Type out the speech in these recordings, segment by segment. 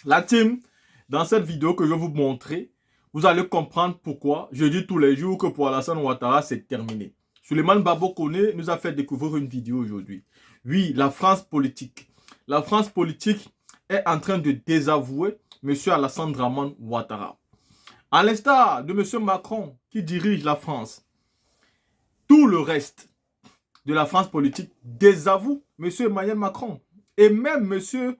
La team, dans cette vidéo que je vais vous montrer, vous allez comprendre pourquoi je dis tous les jours que pour Alassane Ouattara, c'est terminé. Suleiman Babo Kone nous a fait découvrir une vidéo aujourd'hui. Oui, la France politique. La France politique est en train de désavouer M. Alassane Draman Ouattara. À l'instar de M. Macron qui dirige la France, tout le reste de la France politique désavoue M. Emmanuel Macron. Et même M.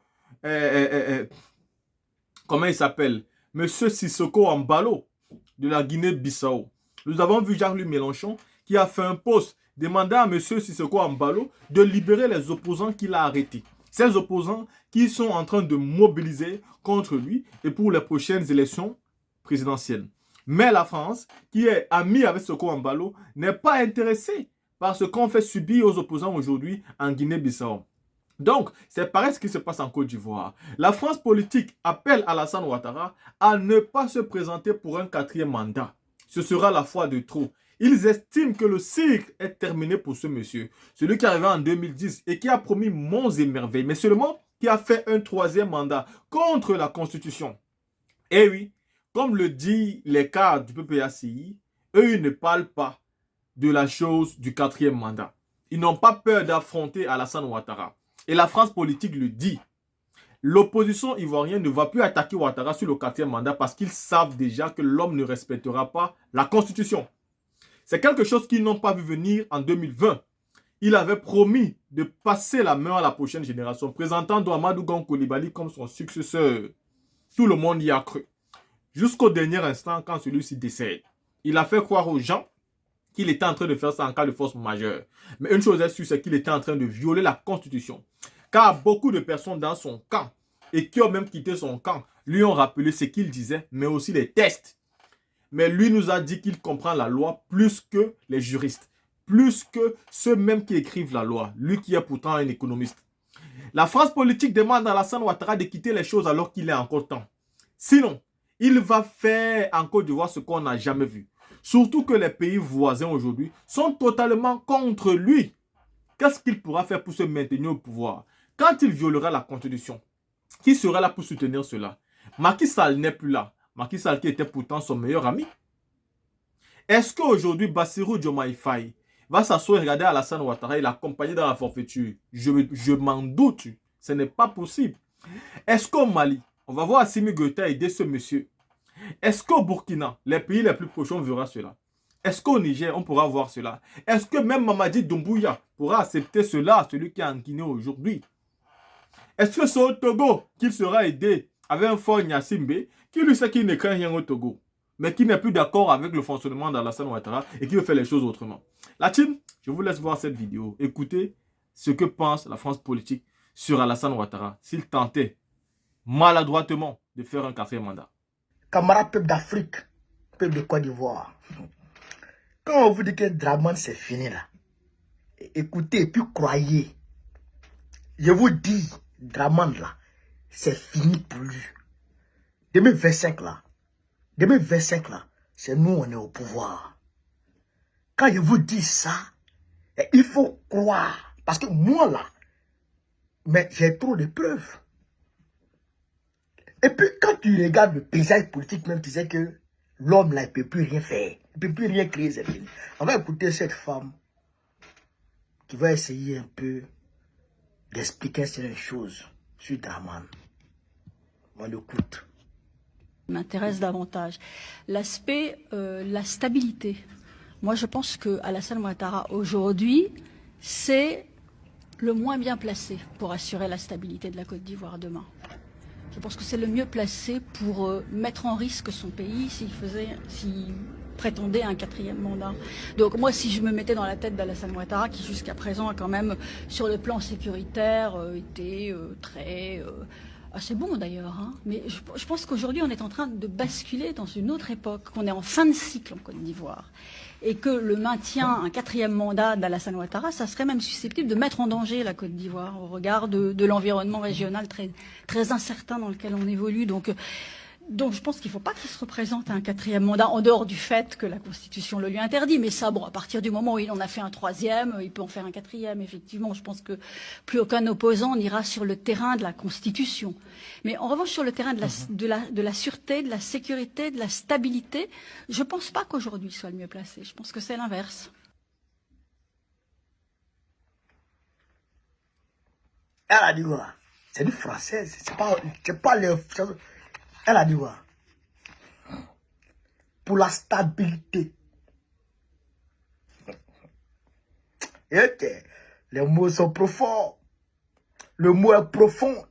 Comment il s'appelle? Monsieur Sissoko Embalo de la Guinée-Bissau. Nous avons vu Jean-Luc Mélenchon qui a fait un post demandant à Monsieur Sissoko Embalo de libérer les opposants qu'il a arrêtés. Ces opposants qui sont en train de mobiliser contre lui et pour les prochaines élections présidentielles. Mais la France, qui est amie avec Sissoko Embalo, n'est pas intéressée par ce qu'on fait subir aux opposants aujourd'hui en Guinée-Bissau. Donc, c'est pareil ce qui se passe en Côte d'Ivoire. La France politique appelle Alassane Ouattara à ne pas se présenter pour un 4e mandat. Ce sera la fois de trop. Ils estiment que le cycle est terminé pour ce monsieur. Celui qui est arrivé en 2010 et qui a promis monts et merveilles, mais seulement qui a fait un 3e mandat contre la Constitution. Et oui, comme le dit les cadres du PPACI, eux, ils ne parlent pas de la chose du 4e mandat. Ils n'ont pas peur d'affronter Alassane Ouattara. Et la France politique le dit. L'opposition ivoirienne ne va plus attaquer Ouattara sur le 4e mandat parce qu'ils savent déjà que l'homme ne respectera pas la Constitution. C'est quelque chose qu'ils n'ont pas vu venir en 2020. Il avait promis de passer la main à la prochaine génération, présentant Amadou Gon Coulibaly comme son successeur. Tout le monde y a cru. Jusqu'au dernier instant, quand celui-ci décède. Il a fait croire aux gens qu'il était en train de faire ça en cas de force majeure. Mais une chose est sûre, c'est qu'il était en train de violer la Constitution. Car beaucoup de personnes dans son camp, et qui ont même quitté son camp, lui ont rappelé ce qu'il disait, mais aussi les tests. Mais lui nous a dit qu'il comprend la loi plus que les juristes, plus que ceux même qui écrivent la loi, lui qui est pourtant un économiste. La France politique demande à Alassane Ouattara de quitter les choses alors qu'il est encore temps. Sinon, il va faire en Côte d'Ivoire ce qu'on n'a jamais vu. Surtout que les pays voisins aujourd'hui sont totalement contre lui. Qu'est-ce qu'il pourra faire pour se maintenir au pouvoir? Quand il violera la Constitution, qui sera là pour soutenir cela? Macky Sall n'est plus là. Macky Sall qui était pourtant son meilleur ami. Est-ce qu'aujourd'hui, Bassirou Diomaye Faye va s'asseoir et regarder Alassane Ouattara et l'accompagner dans la forfaiture? Je m'en doute. Ce n'est pas possible. Est-ce qu'au Mali, on va voir Assimi Goïta aider ce monsieur? Est-ce qu'au Burkina, les pays les plus proches, on verra cela? Est-ce qu'au Niger, on pourra voir cela? Est-ce que même Mamadi Doumbouya pourra accepter cela, celui qui est en Guinée aujourd'hui? Est-ce que c'est au Togo qu'il sera aidé avec un fort Nyassimbe qui lui sait qu'il ne craint rien au Togo, mais qui n'est plus d'accord avec le fonctionnement d'Alassane Ouattara et qui veut faire les choses autrement? La team, je vous laisse voir cette vidéo. Écoutez ce que pense la France politique sur Alassane Ouattara s'il tentait maladroitement de faire un 4e mandat. Camarades peuple d'Afrique, peuple de Côte d'Ivoire, quand on vous dit que Draman c'est fini là, écoutez et puis croyez. Je vous dis, Draman là, c'est fini pour lui. 2025 là, c'est nous on est au pouvoir. Quand je vous dis ça, il faut croire. Parce que moi là, mais j'ai trop de preuves. Et puis, quand tu regardes le paysage politique, même, tu sais que l'homme, là, il ne peut plus rien faire. Il ne peut plus rien créer, c'est fini. On va écouter cette femme qui va essayer un peu d'expliquer certaines choses sur Draman. On l'écoute. M'intéresse davantage l'aspect, la stabilité. Moi, je pense que Alassane Ouattara, aujourd'hui, c'est le moins bien placé pour assurer la stabilité de la Côte d'Ivoire demain. Je pense que c'est le mieux placé pour mettre en risque son pays s'il prétendait un 4e mandat. Donc moi, si je me mettais dans la tête d'Alassane Ouattara, qui jusqu'à présent a quand même, sur le plan sécuritaire, été très... assez bon d'ailleurs, hein. Mais je pense qu'aujourd'hui on est en train de basculer dans une autre époque, qu'on est en fin de cycle en Côte d'Ivoire. Et que le maintien, un 4e mandat d'Alassane Ouattara, ça serait même susceptible de mettre en danger la Côte d'Ivoire au regard de l'environnement régional très, très incertain dans lequel on évolue. Donc Donc je pense qu'il ne faut pas qu'il se représente à un 4e mandat, en dehors du fait que la Constitution le lui interdit. Mais ça, bon, à partir du moment où il en a fait un 3e, il peut en faire un 4e, effectivement. Je pense que plus aucun opposant n'ira sur le terrain de la Constitution. Mais en revanche, sur le terrain de la sûreté, de la sécurité, de la stabilité, je ne pense pas qu'aujourd'hui soit le mieux placé. Je pense que c'est l'inverse. Elle a dit quoi? C'est du français, c'est pas le... Elle a dit quoi? Pour la stabilité. Ok. Les mots sont profonds. Le mot est profond.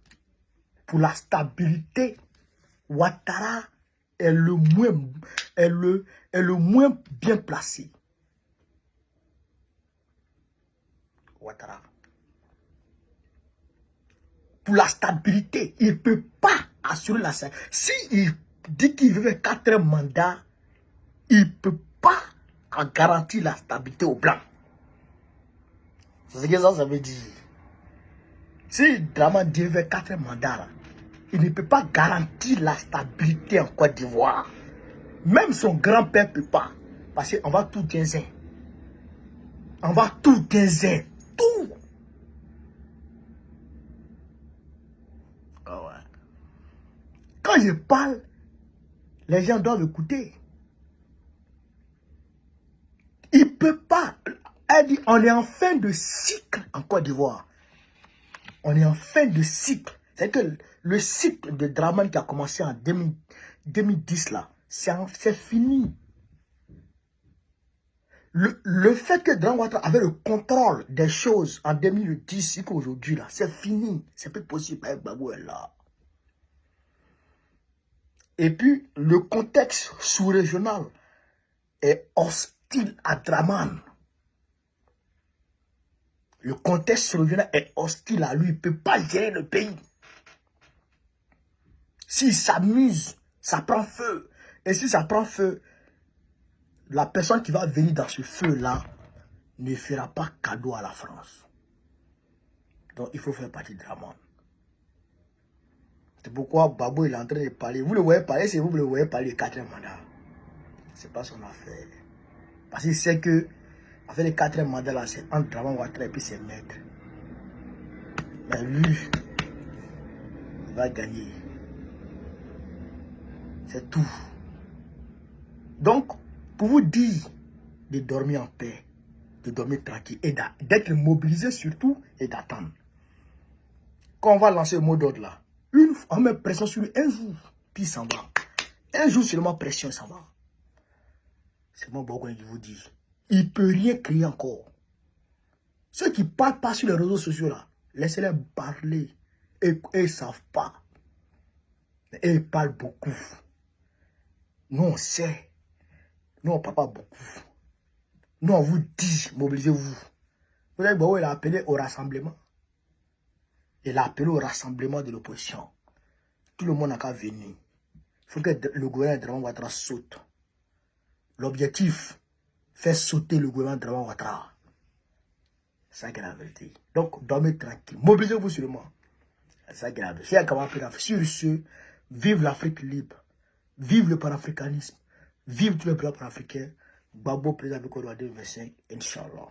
Pour la stabilité, Ouattara est le moins bien placé. Ouattara. Pour la stabilité, il ne peut pas assurer la stabilité. S'il dit qu'il veut 4 mandats, il ne peut pas garantir la stabilité au blanc. C'est ce que ça veut dire. Si Dramane veut 4 mandats, là, il ne peut pas garantir la stabilité en Côte d'Ivoire. Même son grand-père ne peut pas. Parce qu'on va tout gagner. On va tout gagner. Tout. Oh ouais. Quand je parle, les gens doivent écouter. Il ne peut pas. Elle dit, on est en fin de cycle en Côte d'Ivoire. On est en fin de cycle. C'est que le cycle de Dramane qui a commencé en 2010, là, c'est fini. Le fait que Dramane Ouattara avait le contrôle des choses en 2010 et qu'aujourd'hui, là, c'est fini. C'est plus possible avec Gbagbo là. Et puis, le contexte sous-régional est hostile à Dramane. Le contexte sous-régional est hostile à lui. Il ne peut pas gérer le pays. S'il s'amuse, ça prend feu. Et si ça prend feu, la personne qui va venir dans ce feu-là ne fera pas cadeau à la France. Donc, il faut faire partie de Dramane. C'est pourquoi Gbagbo est en train de parler. Vous le voyez parler, c'est vous le voyez parler 4e mandat. C'est pas son affaire. Parce qu'il sait que, avec les 4e mandats là, c'est entre Dramane Ouattara et puis ses maîtres. Mais lui, il va gagner. C'est tout. Donc, pour vous dire de dormir en paix, de dormir tranquille et d'être mobilisé surtout et d'attendre. Quand on va lancer le mot d'ordre là, on met pression sur lui un jour, puis il s'en va. Un jour seulement pression, ça va. C'est mon Bogoin qui vous dit. Il ne peut rien créer encore. Ceux qui ne parlent pas sur les réseaux sociaux là, laissez-les parler. Et ils ne savent pas. Et ils parlent beaucoup. Nous on sait. Nous on ne parle pas beaucoup. Nous on vous dit, mobilisez-vous. Vous savez, Gbagbo il a appelé au rassemblement. Il a appelé au rassemblement de l'opposition. Tout le monde n'a qu'à venir. Il faut que le gouvernement de Dramane Ouattara saute. L'objectif, faire sauter le gouvernement de Dramane Ouattara. C'est ça qui est la vérité. Donc, dormez tranquille. Mobilisez-vous sur le monde. C'est ça qui est la vérité. Sur ce, vive l'Afrique libre. Vive le panafricanisme. Vive tous les peuples panafricains. Gbagbo, président de Côte d'Ivoire 2025. Inch'Allah.